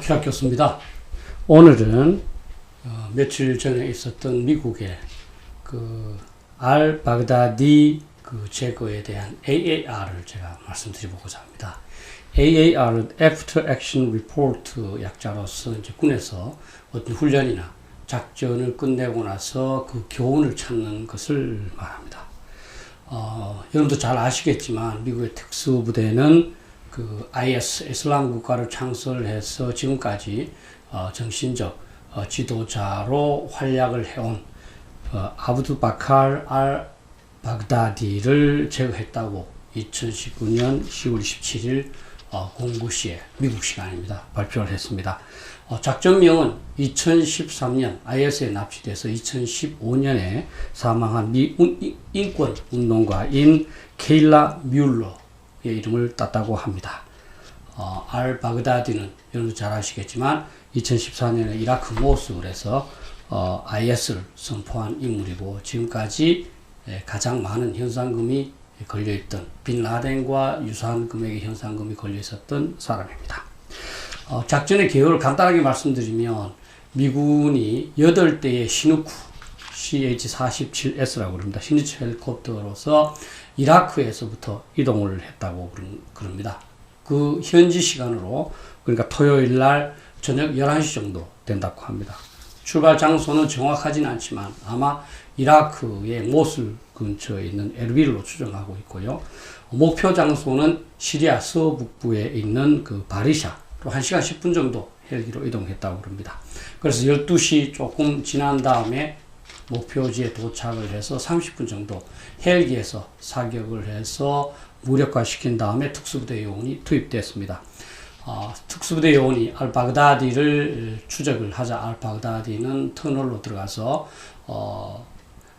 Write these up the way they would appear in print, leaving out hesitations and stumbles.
박희락 교수입니다. 오늘은 며칠 전에 있었던 미국의 알-바그다디 제거에 대한 AAR을 제가 말씀드리고자 합니다. AAR은 After Action Report 약자로서 이제 군에서 어떤 훈련이나 작전을 끝내고 나서 그 교훈을 찾는 것을 말합니다. 여러분도 잘 아시겠지만 미국의 특수부대는 IS, 이슬람 국가를 창설해서 지금까지 정신적 지도자로 활약을 해온 아부두 바칼 알-바그다디를 제거했다고 2019년 10월 27일 공구 시에 미국 시간입니다. 발표를 했습니다. 작전명은 2013년 IS에 납치돼서 2015년에 사망한 미 인권 운동가인 케일라 뮬러의 이름을 땄다고 합니다. 알-바그다디는 여러분 잘 아시겠지만 2014년에 이라크 모술에서 IS를 선포한 인물이고 지금까지 가장 많은 현상금이 걸려있던 빈 라덴과 유사한 금액의 현상금이 걸려있었던 사람입니다. 작전의 개요를 간단하게 말씀드리면 미군이 8대의 시누쿠 CH-47S라고 그럽니다. 시누쿠 헬리콥터로서 이라크에서부터 이동을 했다고 그럽니다. 그 현지 시간으로 그러니까 토요일 날 저녁 11시 정도 된다고 합니다. 출발 장소는 정확하진 않지만 아마 이라크의 모술 근처에 있는 에르빌로 추정하고 있고요. 목표 장소는 시리아 서북부에 있는 바리샤로 1시간 10분 정도 헬기로 이동했다고 합니다. 그래서 12시 조금 지난 다음에 목표지에 도착을 해서 30분 정도 헬기에서 사격을 해서 무력화시킨 다음에 특수부대 요원이 투입됐습니다. 특수부대 요원이 알-바그다디를 추적을 하자 알-바그다디는 터널로 들어가서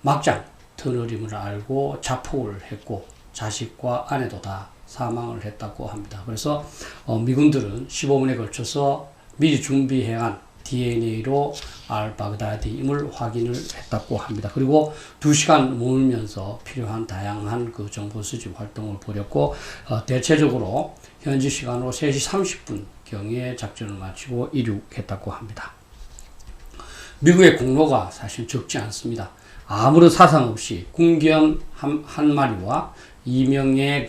막장 터널임을 알고 자폭을 했고 자식과 아내도 다 사망을 했다고 합니다. 그래서 미군들은 15분에 걸쳐서 미리 준비해간 DNA로 알-바그다디임을 확인을 했다고 합니다. 그리고 2시간 머물면서 필요한 다양한 정보 수집 활동을 벌였고 대체적으로 현지 시간으로 3시 30분 경에 작전을 마치고 이륙했다고 합니다. 미국의 공로가 사실 적지 않습니다. 아무런 사상 없이 군견 한 마리와 2명의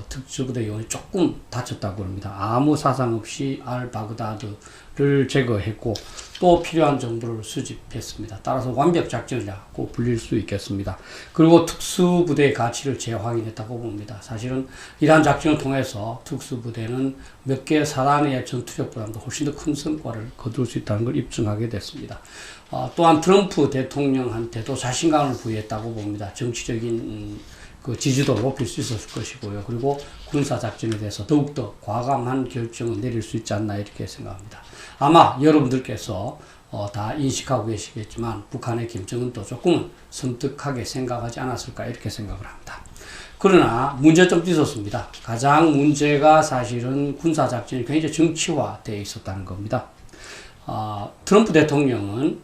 특수부대 요원이 조금 다쳤다고 합니다. 아무 사상 없이 알-바그다드를 제거했고 또 필요한 정보를 수집했습니다. 따라서 완벽 작전이라고 불릴 수 있겠습니다. 그리고 특수부대의 가치를 재확인했다고 봅니다. 사실은 이러한 작전을 통해서 특수부대는 몇 개 사단의 전투력보다도 훨씬 더 큰 성과를 거둘 수 있다는 걸 입증하게 됐습니다. 또한 트럼프 대통령한테도 자신감을 부여했다고 봅니다. 정치적인 지지도를 높일 수 있었을 것이고요. 그리고 군사작전에 대해서 더욱더 과감한 결정을 내릴 수 있지 않나 이렇게 생각합니다. 아마 여러분들께서 다 인식하고 계시겠지만 북한의 김정은도 조금은 섬뜩하게 생각하지 않았을까 이렇게 생각을 합니다. 그러나 문제점도 있었습니다. 가장 문제가 사실은 군사작전이 굉장히 정치화되어 있었다는 겁니다. 트럼프 대통령은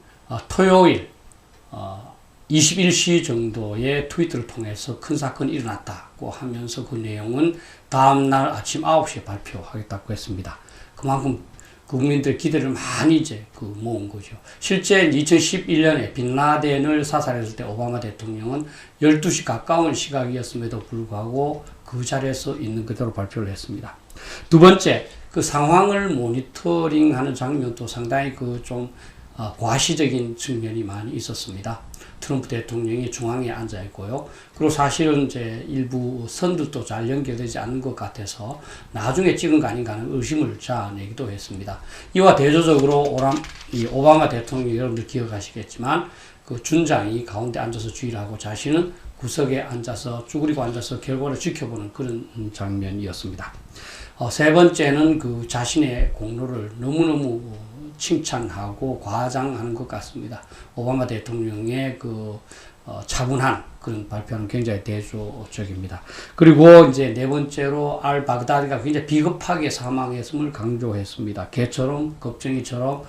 토요일 21시 정도의 트위터를 통해서 큰 사건이 일어났다고 하면서 그 내용은 다음날 아침 9시에 발표하겠다고 했습니다. 그만큼 국민들의 기대를 많이 모은 거죠. 실제 2011년에 빈 라덴을 사살했을 때 오바마 대통령은 12시 가까운 시각이었음에도 불구하고 그 자리에서 있는 그대로 발표를 했습니다. 두 번째, 상황을 모니터링하는 장면도 상당히 좀 과시적인 측면이 많이 있었습니다. 트럼프 대통령이 중앙에 앉아 있고요. 그리고 사실은 일부 선들도 잘 연결되지 않는 것 같아서 나중에 찍은 거 아닌가 하는 의심을 자아내기도 했습니다. 이와 대조적으로 오바마 대통령이 여러분들 기억하시겠지만 준장이 가운데 앉아서 주의를 하고 자신은 구석에 앉아서 쭈그리고 앉아서 결과를 지켜보는 그런 장면이었습니다. 세 번째는 자신의 공로를 너무너무 칭찬하고 과장하는 것 같습니다. 오바마 대통령의 차분한 그런 발표는 굉장히 대조적입니다. 그리고 이제 네 번째로 알-바그다디가 굉장히 비겁하게 사망했음을 강조했습니다. 개처럼 겁쟁이처럼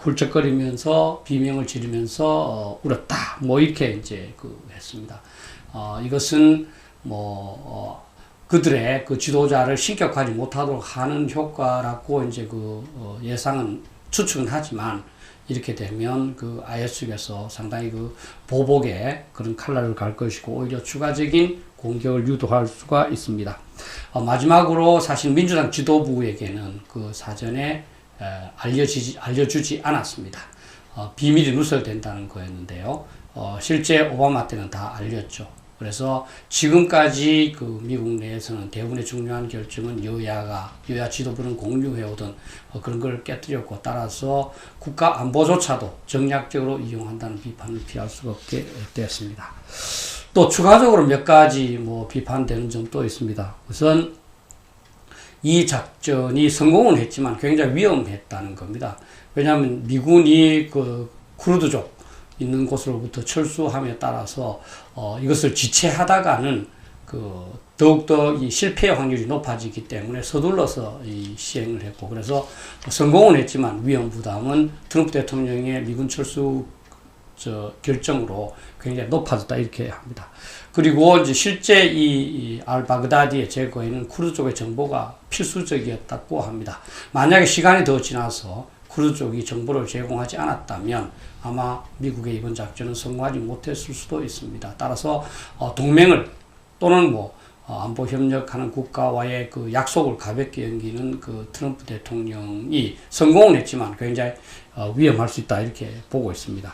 훌쩍거리면서 비명을 지르면서 울었다. 이렇게 했습니다. 이것은 그들의 그 지도자를 신격화하지 못하도록 하는 효과라고 이제 예상은 추측은 하지만 이렇게 되면 그 IS 측에서 상당히 그 보복에 그런 칼날을 갈 것이고 오히려 추가적인 공격을 유도할 수가 있습니다. 마지막으로 사실 민주당 지도부에게는 그 사전에 알려주지 않았습니다. 비밀이 누설된다는 거였는데요. 실제 오바마 때는 다 알렸죠. 그래서 지금까지 그 미국 내에서는 대부분의 중요한 결정은 여야 지도부는 공유해오던 그런 걸 깨뜨렸고, 따라서 국가 안보조차도 정략적으로 이용한다는 비판을 피할 수가 없게 되었습니다. 또 추가적으로 몇 가지 비판되는 점도 있습니다. 우선 이 작전이 성공은 했지만 굉장히 위험했다는 겁니다. 왜냐하면 미군이 그 쿠르드족 있는 곳으로부터 철수함에 따라서 이것을 지체하다가는 더욱더 이 실패의 확률이 높아지기 때문에 서둘러서 이 시행을 했고, 그래서 성공은 했지만 위험 부담은 트럼프 대통령의 미군 철수 결정으로 굉장히 높아졌다 이렇게 합니다. 그리고 이제 실제 이 알바그다디의 제거에는 쿠르드 쪽의 정보가 필수적이었다고 합니다. 만약에 시간이 더 지나서 쿠르드 쪽이 정보를 제공하지 않았다면 아마 미국의 이번 작전은 성공하지 못했을 수도 있습니다. 따라서 동맹을 또는 안보 협력하는 국가와의 그 약속을 가볍게 여기는 그 트럼프 대통령이 성공은 했지만 굉장히 위험할 수 있다 이렇게 보고 있습니다.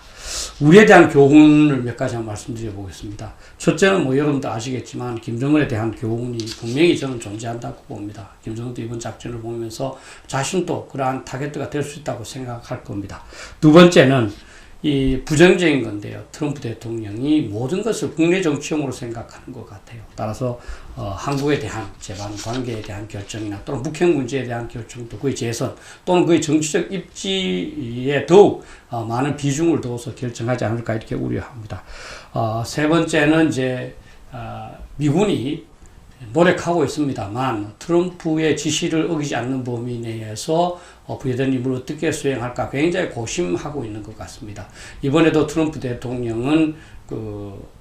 우리에 대한 교훈을 몇 가지 한번 말씀드려 보겠습니다. 첫째는 여러분도 아시겠지만 김정은에 대한 교훈이 분명히 저는 존재한다고 봅니다. 김정은도 이번 작전을 보면서 자신도 그러한 타겟가 될 수 있다고 생각할 겁니다. 두 번째는 이 부정적인 건데요. 트럼프 대통령이 모든 것을 국내 정치용으로 생각하는 것 같아요. 따라서 한국에 대한 제반 관계에 대한 결정이나 또는 북핵 문제에 대한 결정도 그의 재선 또는 그의 정치적 입지에 더욱 많은 비중을 둬서 결정하지 않을까 이렇게 우려합니다. 세 번째는 이제 미군이 노력하고 있습니다만 트럼프의 지시를 어기지 않는 범위 내에서 부여된 임무를 어떻게 수행할까 굉장히 고심하고 있는 것 같습니다. 이번에도 트럼프 대통령은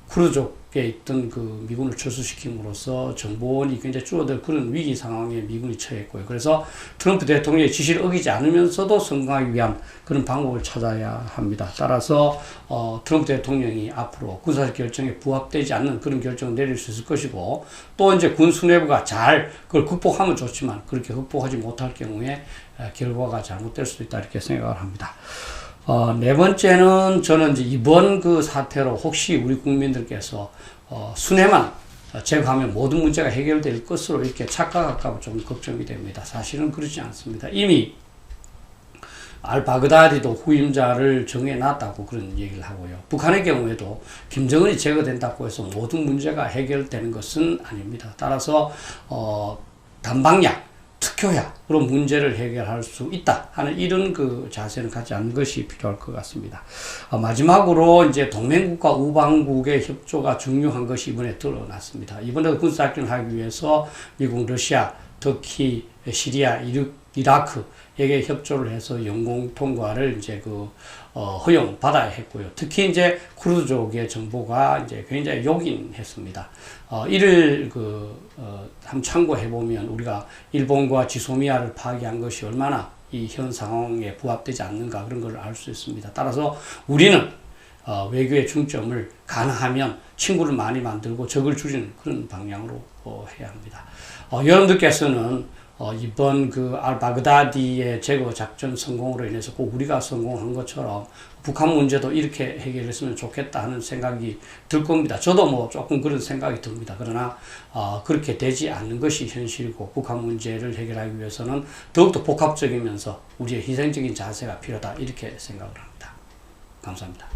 쿠르드족에 있던 그 미군을 철수시킴으로써 정보원이 굉장히 줄어들 그런 위기 상황에 미군이 처했고요. 그래서 트럼프 대통령의 지시를 어기지 않으면서도 성공하기 위한 그런 방법을 찾아야 합니다. 따라서 트럼프 대통령이 앞으로 군사적 결정에 부합되지 않는 그런 결정을 내릴 수 있을 것이고, 또 이제 군 수뇌부가 잘 그걸 극복하면 좋지만 그렇게 극복하지 못할 경우에 결과가 잘못될 수도 있다 이렇게 생각을 합니다. 네 번째는 저는 이제 이번 그 사태로 혹시 우리 국민들께서 순회만 제거하면 모든 문제가 해결될 것으로 이렇게 착각할까 봐 좀 걱정이 됩니다. 사실은 그렇지 않습니다. 이미 알바그다디도 후임자를 정해놨다고 그런 얘기를 하고요. 북한의 경우에도 김정은이 제거된다고 해서 모든 문제가 해결되는 것은 아닙니다. 따라서 단방향 특효약으로 문제를 해결할 수 있다 하는 이런 그 자세는 갖지 않는 것이 필요할 것 같습니다. 마지막으로 이제 동맹국과 우방국의 협조가 중요한 것이 이번에 드러났습니다. 이번에도 군사작전을 하기 위해서 미국, 러시아, 터키, 시리아, 이라크에게 협조를 해서 영공 통과를 이제 허용받아야 했고요. 특히 이제 쿠르드족의 정보가 이제 굉장히 요긴했습니다. 이를 한번 참고해보면 우리가 일본과 지소미아를 파괴한 것이 얼마나 이 현 상황에 부합되지 않는가 그런 걸 알 수 있습니다. 따라서 우리는 외교의 중점을 가능하면 친구를 많이 만들고 적을 줄이는 그런 방향으로 해야 합니다. 여러분들께서는 이번 알바그다디의 제거 작전 성공으로 인해서 꼭 우리가 성공한 것처럼 북한 문제도 이렇게 해결했으면 좋겠다 하는 생각이 들 겁니다. 저도 조금 그런 생각이 듭니다. 그러나 그렇게 되지 않는 것이 현실이고 북한 문제를 해결하기 위해서는 더욱더 복합적이면서 우리의 희생적인 자세가 필요하다 이렇게 생각을 합니다. 감사합니다.